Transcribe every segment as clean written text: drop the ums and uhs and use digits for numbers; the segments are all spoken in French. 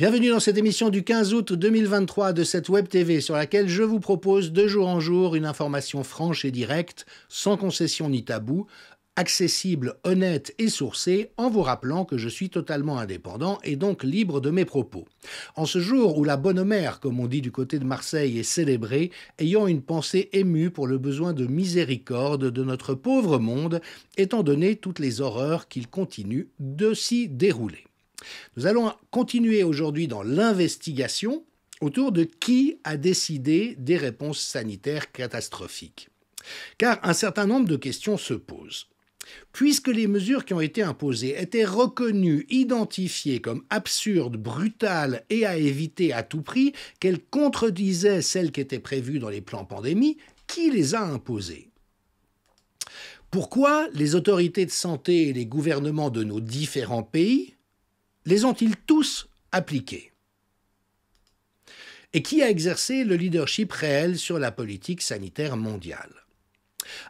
Bienvenue dans cette émission du 15 août 2023 de cette Web TV sur laquelle je vous propose de jour en jour une information franche et directe, sans concession ni tabou, accessible, honnête et sourcée, en vous rappelant que je suis totalement indépendant et donc libre de mes propos. En ce jour où la bonne mère, comme on dit du côté de Marseille, est célébrée, ayant une pensée émue pour le besoin de miséricorde de notre pauvre monde, étant donné toutes les horreurs qu'il continue de s'y dérouler. Nous allons continuer aujourd'hui dans l'investigation autour de qui a décidé des réponses sanitaires catastrophiques. Car un certain nombre de questions se posent. Puisque les mesures qui ont été imposées étaient reconnues, identifiées comme absurdes, brutales et à éviter à tout prix, qu'elles contredisaient celles qui étaient prévues dans les plans pandémie, qui les a imposées ? Pourquoi les autorités de santé et les gouvernements de nos différents pays les ont-ils tous appliqués? Et qui a exercé le leadership réel sur la politique sanitaire mondiale?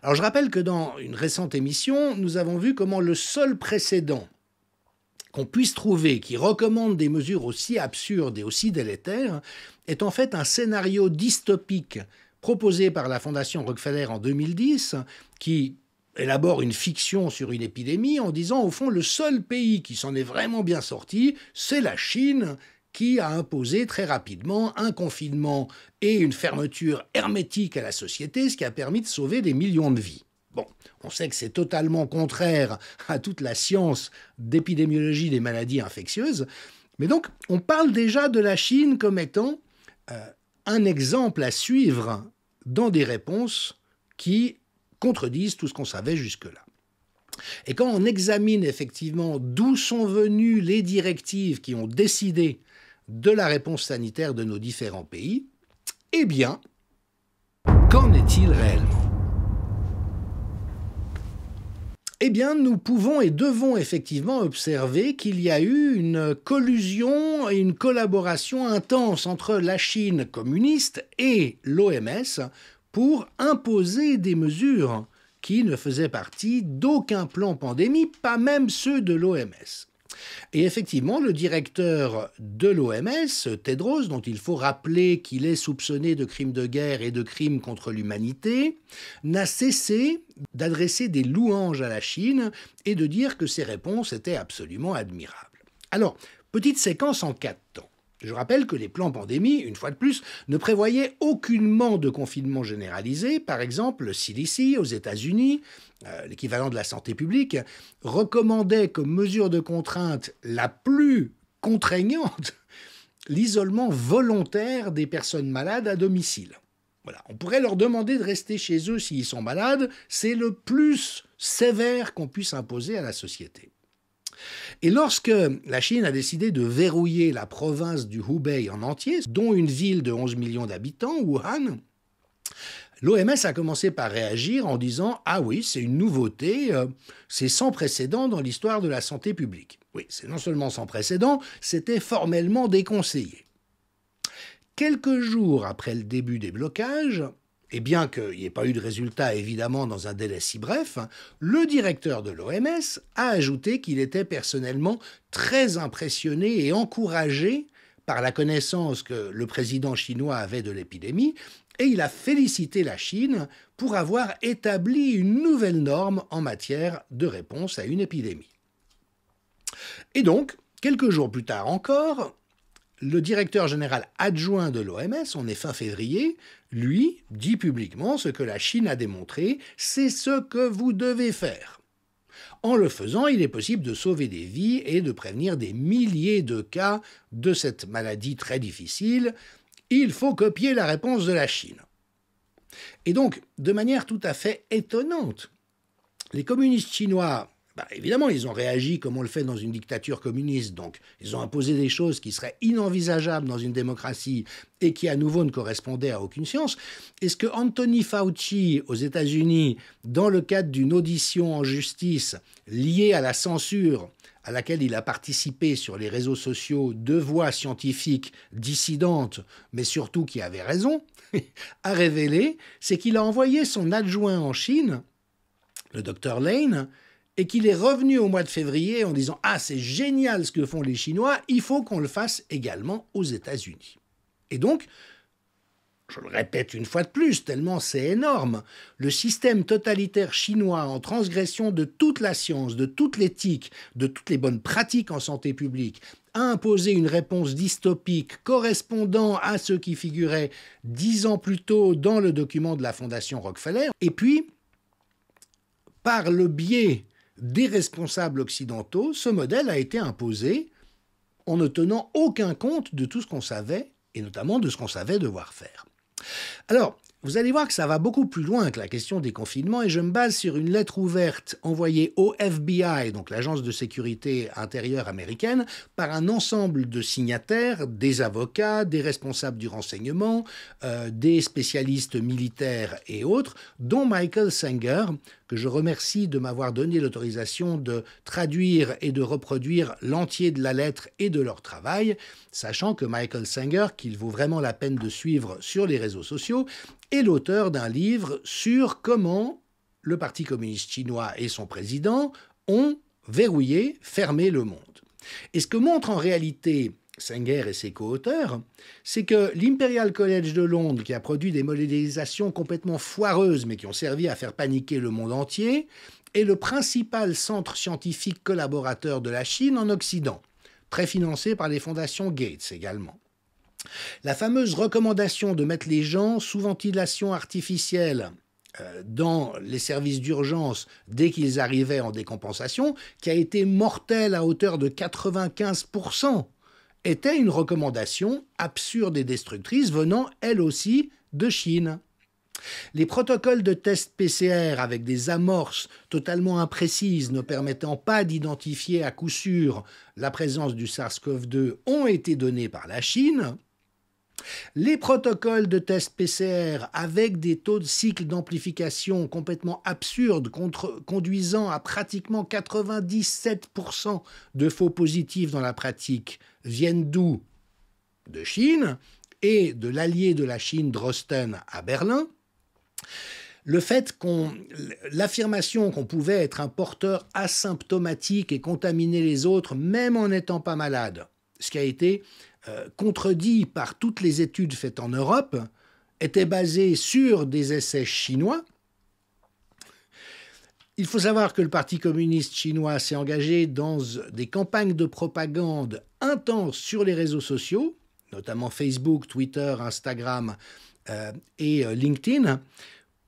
Alors je rappelle que dans une récente émission, nous avons vu comment le seul précédent qu'on puisse trouver qui recommande des mesures aussi absurdes et aussi délétères est en fait un scénario dystopique proposé par la Fondation Rockefeller en 2010 qui élabore une fiction sur une épidémie en disant, au fond, le seul pays qui s'en est vraiment bien sorti, c'est la Chine, qui a imposé très rapidement un confinement et une fermeture hermétique à la société, ce qui a permis de sauver des millions de vies. Bon, on sait que c'est totalement contraire à toute la science d'épidémiologie des maladies infectieuses, mais donc on parle déjà de la Chine comme étant un exemple à suivre dans des réponses qui contredisent tout ce qu'on savait jusque-là. Et quand on examine effectivement d'où sont venues les directives qui ont décidé de la réponse sanitaire de nos différents pays, eh bien, qu'en est-il réellement ? Eh bien, nous pouvons et devons effectivement observer qu'il y a eu une collusion et une collaboration intense entre la Chine communiste et l'OMS pour imposer des mesures qui ne faisaient partie d'aucun plan pandémie, pas même ceux de l'OMS. Et effectivement, le directeur de l'OMS, Tedros, dont il faut rappeler qu'il est soupçonné de crimes de guerre et de crimes contre l'humanité, n'a cessé d'adresser des louanges à la Chine et de dire que ses réponses étaient absolument admirables. Alors, petite séquence en 4 temps. Je rappelle que les plans pandémie, une fois de plus, ne prévoyaient aucunement de confinement généralisé. Par exemple, le CDC aux États-Unis, l'équivalent de la santé publique, recommandait comme mesure de contrainte la plus contraignante l'isolement volontaire des personnes malades à domicile. Voilà. On pourrait leur demander de rester chez eux s'ils sont malades. C'est le plus sévère qu'on puisse imposer à la société. Et lorsque la Chine a décidé de verrouiller la province du Hubei en entier, dont une ville de 11 millions d'habitants, Wuhan, l'OMS a commencé par réagir en disant « Ah oui, c'est une nouveauté, c'est sans précédent dans l'histoire de la santé publique. » Oui, c'est non seulement sans précédent, c'était formellement déconseillé. Quelques jours après le début des blocages, et bien qu'il n'y ait pas eu de résultat, évidemment, dans un délai si bref, le directeur de l'OMS a ajouté qu'il était personnellement très impressionné et encouragé par la connaissance que le président chinois avait de l'épidémie, et il a félicité la Chine pour avoir établi une nouvelle norme en matière de réponse à une épidémie. Et donc, quelques jours plus tard encore, le directeur général adjoint de l'OMS, on est fin février, lui dit publiquement ce que la Chine a démontré, c'est ce que vous devez faire. En le faisant, il est possible de sauver des vies et de prévenir des milliers de cas de cette maladie très difficile. Il faut copier la réponse de la Chine. Et donc, de manière tout à fait étonnante, les communistes chinois, évidemment, ils ont réagi comme on le fait dans une dictature communiste, donc ils ont imposé des choses qui seraient inenvisageables dans une démocratie et qui à nouveau ne correspondaient à aucune science. Et ce que Anthony Fauci aux États-Unis, dans le cadre d'une audition en justice liée à la censure à laquelle il a participé sur les réseaux sociaux de voix scientifiques dissidentes, mais surtout qui avaient raison, a révélé, c'est qu'il a envoyé son adjoint en Chine, le docteur Lane, et qu'il est revenu au mois de février en disant « Ah, c'est génial ce que font les Chinois, il faut qu'on le fasse également aux États-Unis ». Et donc, je le répète une fois de plus, tellement c'est énorme, le système totalitaire chinois en transgression de toute la science, de toute l'éthique, de toutes les bonnes pratiques en santé publique, a imposé une réponse dystopique correspondant à ce qui figurait 10 ans plus tôt dans le document de la Fondation Rockefeller. Et puis, par le biais des responsables occidentaux, ce modèle a été imposé en ne tenant aucun compte de tout ce qu'on savait, et notamment de ce qu'on savait devoir faire. Alors, vous allez voir que ça va beaucoup plus loin que la question des confinements et je me base sur une lettre ouverte envoyée au FBI, donc l'agence de sécurité intérieure américaine, par un ensemble de signataires, des avocats, des responsables du renseignement, des spécialistes militaires et autres, dont Michael Sanger, que je remercie de m'avoir donné l'autorisation de traduire et de reproduire l'entier de la lettre et de leur travail, sachant que Michael Sanger, qu'il vaut vraiment la peine de suivre sur les réseaux sociaux, est l'auteur d'un livre sur comment le Parti communiste chinois et son président ont verrouillé, fermé le monde. Et ce que montre en réalité Sanger et ses co-auteurs, c'est que l'Imperial College de Londres, qui a produit des modélisations complètement foireuses, mais qui ont servi à faire paniquer le monde entier, est le principal centre scientifique collaborateur de la Chine en Occident, très financé par les fondations Gates également. La fameuse recommandation de mettre les gens sous ventilation artificielle dans les services d'urgence dès qu'ils arrivaient en décompensation, qui a été mortelle à hauteur de 95%, était une recommandation absurde et destructrice venant, elle aussi, de Chine. Les protocoles de tests PCR avec des amorces totalement imprécises ne permettant pas d'identifier à coup sûr la présence du SARS-CoV-2 ont été donnés par la Chine. Les protocoles de tests PCR avec des taux de cycle d'amplification complètement absurdes, conduisant à pratiquement 97% de faux positifs dans la pratique, viennent d'où? De Chine et de l'allié de la Chine, Drosten, à Berlin. L'affirmation qu'on pouvait être un porteur asymptomatique et contaminer les autres, même en n'étant pas malade, ce qui a été contredit par toutes les études faites en Europe, était basé sur des essais chinois. Il faut savoir que le Parti communiste chinois s'est engagé dans des campagnes de propagande intenses sur les réseaux sociaux, notamment Facebook, Twitter, Instagram et LinkedIn,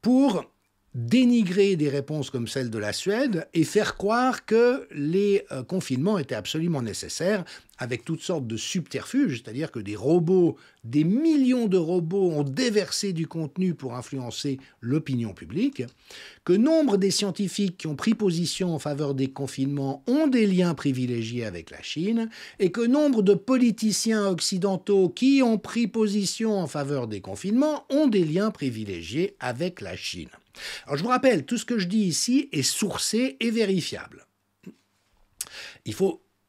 pour dénigrer des réponses comme celle de la Suède et faire croire que les confinements étaient absolument nécessaires avec toutes sortes de subterfuges, c'est-à-dire que des robots, des millions de robots ont déversé du contenu pour influencer l'opinion publique, que nombre des scientifiques qui ont pris position en faveur des confinements ont des liens privilégiés avec la Chine et que nombre de politiciens occidentaux qui ont pris position en faveur des confinements ont des liens privilégiés avec la Chine. Alors je vous rappelle, tout ce que je dis ici est sourcé et vérifiable. Il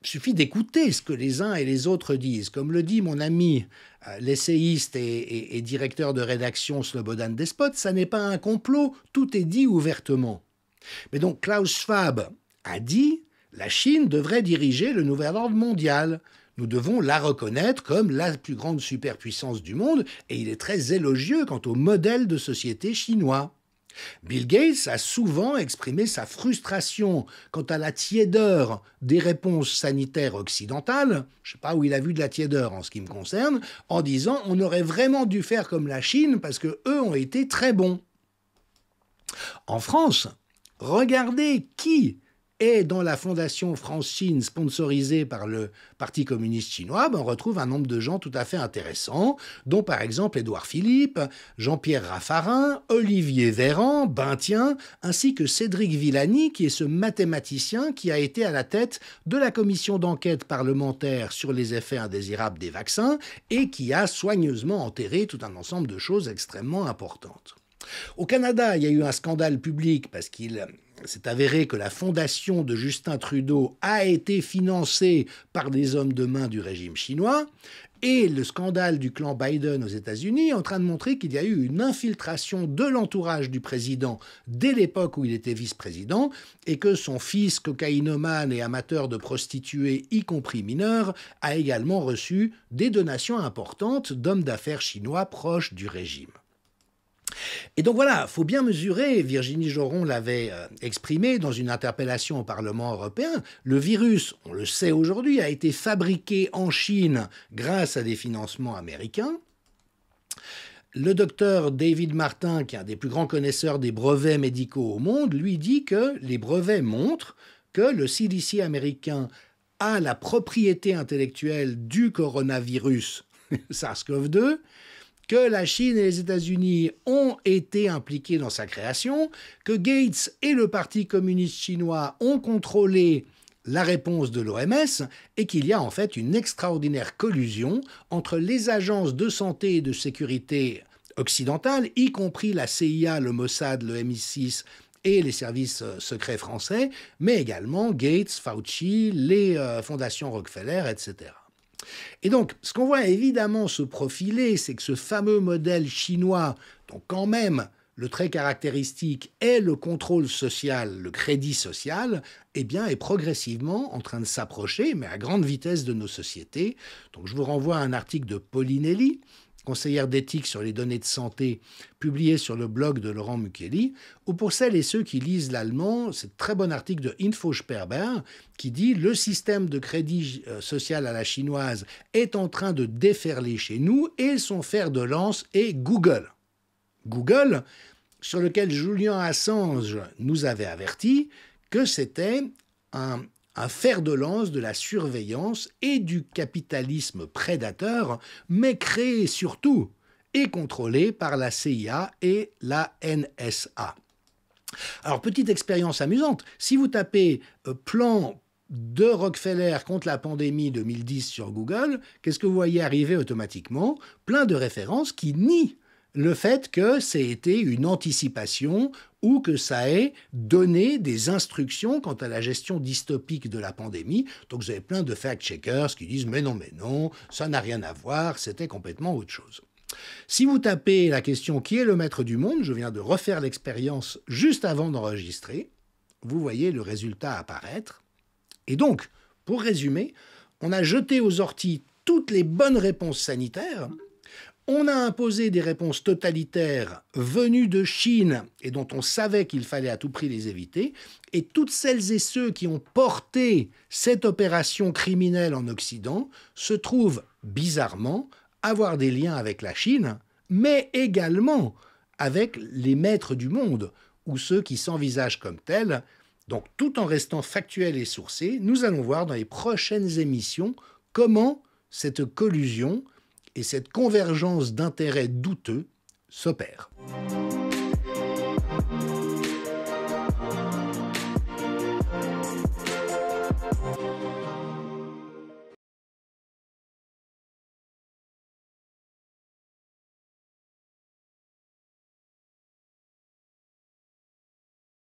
suffit d'écouter ce que les uns et les autres disent. Comme le dit mon ami, l'essayiste et directeur de rédaction Slobodan Despot, ça n'est pas un complot, tout est dit ouvertement. Mais donc Klaus Schwab a dit « La Chine devrait diriger le nouvel ordre mondial ». Nous devons la reconnaître comme la plus grande superpuissance du monde et il est très élogieux quant au modèle de société chinois. Bill Gates a souvent exprimé sa frustration quant à la tiédeur des réponses sanitaires occidentales, je ne sais pas où il a vu de la tiédeur en ce qui me concerne, en disant on aurait vraiment dû faire comme la Chine parce qu'eux ont été très bons. En France, regardez qui est dans la fondation France-Chine sponsorisée par le Parti communiste chinois, on retrouve un nombre de gens tout à fait intéressants, dont par exemple Édouard Philippe, Jean-Pierre Raffarin, Olivier Véran, Bintien, ainsi que Cédric Villani, qui est ce mathématicien qui a été à la tête de la commission d'enquête parlementaire sur les effets indésirables des vaccins et qui a soigneusement enterré tout un ensemble de choses extrêmement importantes. Au Canada, il y a eu un scandale public parce qu'il c'est avéré que la fondation de Justin Trudeau a été financée par des hommes de main du régime chinois. Et le scandale du clan Biden aux États-Unis est en train de montrer qu'il y a eu une infiltration de l'entourage du président dès l'époque où il était vice-président et que son fils, cocaïnomane et amateur de prostituées, y compris mineurs, a également reçu des donations importantes d'hommes d'affaires chinois proches du régime. Et donc voilà, il faut bien mesurer, Virginie Joron l'avait exprimé dans une interpellation au Parlement européen, le virus, on le sait aujourd'hui, a été fabriqué en Chine grâce à des financements américains. Le docteur David Martin, qui est un des plus grands connaisseurs des brevets médicaux au monde, lui dit que les brevets montrent que le CDC américain a la propriété intellectuelle du coronavirus SARS-CoV-2, que la Chine et les États-Unis ont été impliqués dans sa création, que Gates et le Parti communiste chinois ont contrôlé la réponse de l'OMS et qu'il y a en fait une extraordinaire collusion entre les agences de santé et de sécurité occidentales, y compris la CIA, le Mossad, le MI6 et les services secrets français, mais également Gates, Fauci, les fondations Rockefeller, etc. Et donc, ce qu'on voit évidemment se profiler, c'est que ce fameux modèle chinois, dont quand même le trait caractéristique est le contrôle social, le crédit social, eh bien, est progressivement en train de s'approcher, mais à grande vitesse, de nos sociétés. Donc, je vous renvoie à un article de Pauline Elie, conseillère d'éthique sur les données de santé, publié sur le blog de Laurent Mukeli, ou pour celles et ceux qui lisent l'allemand, c'est un très bon article de Info Sperber qui dit « Le système de crédit social à la chinoise est en train de déferler chez nous et son fer de lance est Google. » Google, sur lequel Julian Assange nous avait averti que c'était un fer de lance de la surveillance et du capitalisme prédateur, mais créé surtout et contrôlé par la CIA et la NSA. Alors, petite expérience amusante, si vous tapez plan de Rockefeller contre la pandémie 2010 sur Google, qu'est-ce que vous voyez arriver automatiquement? Plein de références qui nient le fait que c'est été une anticipation ou que ça ait donné des instructions quant à la gestion dystopique de la pandémie. Donc vous avez plein de fact-checkers qui disent « mais non, ça n'a rien à voir, c'était complètement autre chose ». Si vous tapez la question « qui est le maître du monde ?», je viens de refaire l'expérience juste avant d'enregistrer, vous voyez le résultat apparaître. Et donc, pour résumer, on a jeté aux orties toutes les bonnes réponses sanitaires. On a imposé des réponses totalitaires venues de Chine et dont on savait qu'il fallait à tout prix les éviter. Et toutes celles et ceux qui ont porté cette opération criminelle en Occident se trouvent bizarrement avoir des liens avec la Chine, mais également avec les maîtres du monde ou ceux qui s'envisagent comme tels. Donc tout en restant factuel et sourcé, nous allons voir dans les prochaines émissions comment cette collusion et cette convergence d'intérêts douteux s'opère.